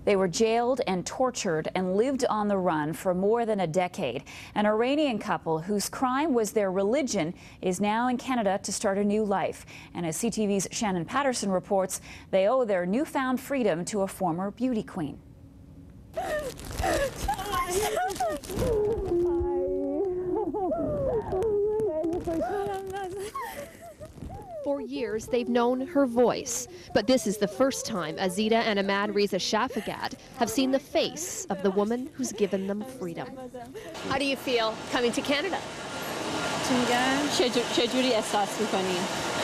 They were jailed and tortured and lived on the run for more than a decade. An Iranian couple whose crime was their religion is now in Canada to start a new life. And as CTV's Shannon Patterson reports, they owe their newfound freedom to a former beauty queen. For years, they've known her voice, but this is the first time Azita and Ahmad Reza Shafagad have seen the face of the woman who's given them freedom. How do you feel coming to Canada?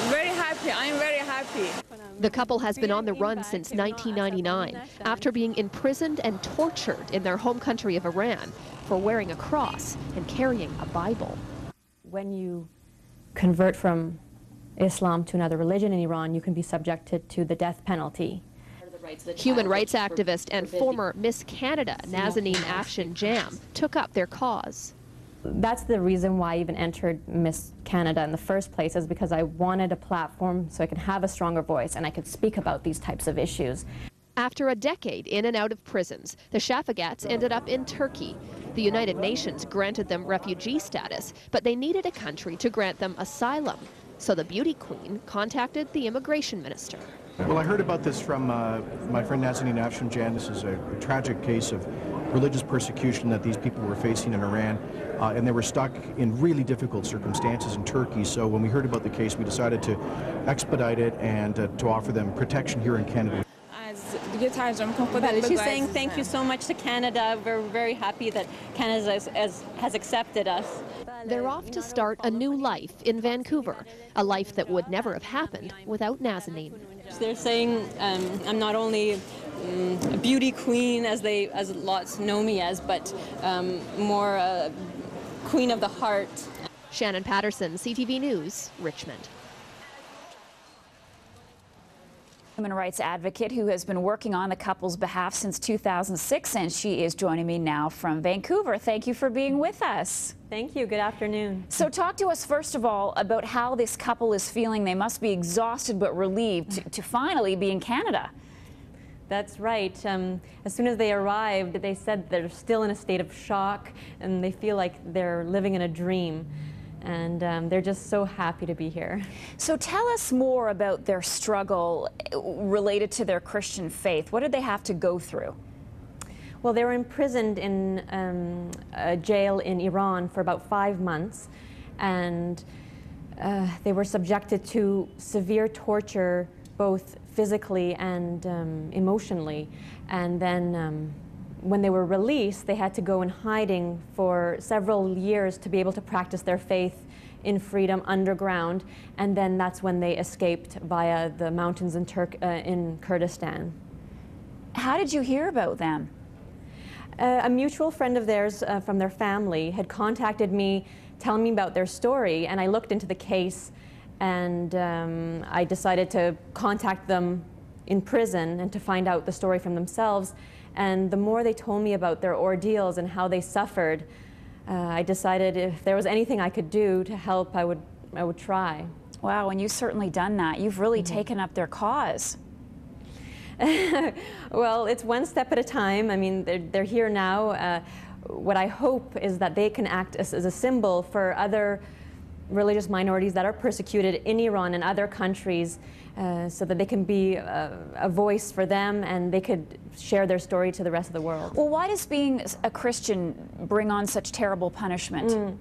Very happy. I'm very happy. The couple has been on the run since 1999 after being imprisoned and tortured in their home country of Iran for wearing a cross and carrying a Bible. When you convert from Islam to another religion in Iran, you can be subjected to the death penalty. Human rights activist and former Miss Canada, Nazanin Afshin-Jam, took up their cause. That's the reason why I even entered Miss Canada in the first place, is because I wanted a platform so I could have a stronger voice and I could speak about these types of issues. After a decade in and out of prisons, the Shafagats ended up in Turkey. The United Nations granted them refugee status, but they needed a country to grant them asylum. So the beauty queen contacted the immigration minister. Well, I heard about this from my friend Nazanin Afshin-Jam. This is a tragic case of religious persecution that these people were facing in Iran, and they were stuck in really difficult circumstances in Turkey. So when we heard about the case, we decided to expedite it and to offer them protection here in Canada. She's saying thank you so much to Canada. We're very happy that Canada has accepted us. They're off to start a new life in Vancouver, a life that would never have happened without Nazanin. They're saying I'm not only a beauty queen, as lots know me as, but more queen of the heart. Shannon Patterson, CTV News, Richmond. Human rights advocate who has been working on the couple's behalf since 2006, and she is joining me now from Vancouver. Thank you for being with us. Thank you. Good afternoon. So talk to us first of all about how this couple is feeling. They must be exhausted but relieved to finally be in Canada. That's right. As soon as they arrived, they said they're still in a state of shock and they feel like they're living in a dream. And they're just so happy to be here. So tell us more about their struggle related to their Christian faith. What did they have to go through? Well, they were imprisoned in a jail in Iran for about 5 months, and they were subjected to severe torture, both physically and emotionally. And then when they were released, they had to go in hiding for several years to be able to practice their faith in freedom underground, and then that's when they escaped via the mountains in Kurdistan. How did you hear about them? A mutual friend of theirs from their family had contacted me telling me about their story, and I looked into the case, and I decided to contact them in prison and to find out the story from themselves. And the more they told me about their ordeals and how they suffered, I decided if there was anything I could do to help, I would try. Wow, and you've certainly done that. You've really taken up their cause. Well, it's one step at a time. I mean, they're here now. What I hope is that they can act as a symbol for other religious minorities that are persecuted in Iran and other countries, so that they can be a voice for them and they could share their story to the rest of the world. Well, why does being a Christian bring on such terrible punishment?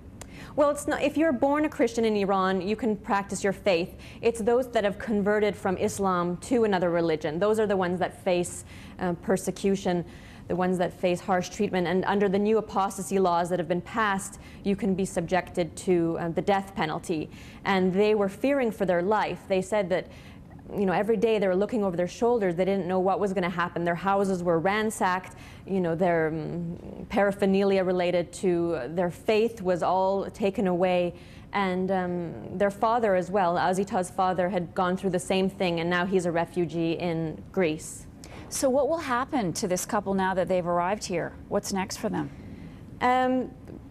Well, it's not, if you're born a Christian in Iran, you can practice your faith. It's those that have converted from Islam to another religion. Those are the ones that face persecution, the ones that face harsh treatment. And under the new apostasy laws that have been passed, you can be subjected to the death penalty. And they were fearing for their life. They said that, you know, every day they were looking over their shoulders. They didn't know what was going to happen. Their houses were ransacked. You know, their paraphernalia related to their faith was all taken away. And their father as well, Azita's father, had gone through the same thing, and now he's a refugee in Greece. So what will happen to this couple now that they've arrived here? What's next for them?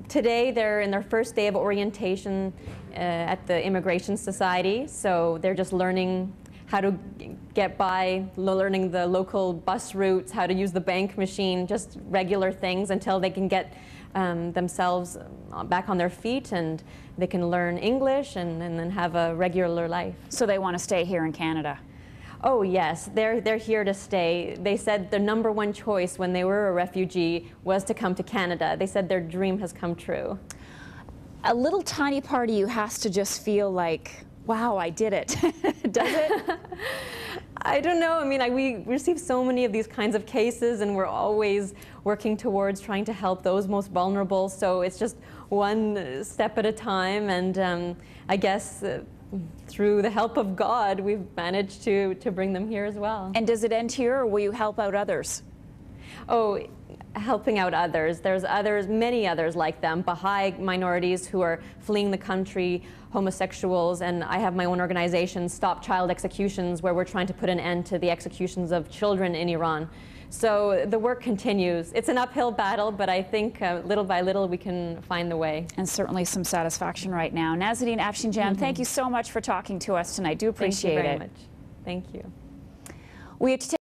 Today they're in their first day of orientation at the Immigration Society, so they're just learning how to get by, learning the local bus routes, how to use the bank machine, just regular things until they can get themselves back on their feet and they can learn English and then have a regular life. So they want to stay here in Canada? Oh yes, they're here to stay. They said their #1 choice when they were a refugee was to come to Canada. They said their dream has come true. A little tiny part of you has to just feel like, wow, I did it. Does it? I don't know. I mean, we receive so many of these kinds of cases, and we're always working towards trying to help those most vulnerable. So it's just one step at a time, and I guess through the help of God, we've managed to bring them here as well. And does it end here, or will you help out others? Oh, helping out others. There's others, many others like them, Baha'i minorities who are fleeing the country, homosexuals, and I have my own organization, Stop Child Executions, where we're trying to put an end to the executions of children in Iran. So the work continues. It's an uphill battle, but I think little by little we can find the way. And certainly some satisfaction right now. Nazanin Afshin-Jam, thank you so much for talking to us tonight. Do appreciate it. Thank you very much. Thank you. We have to take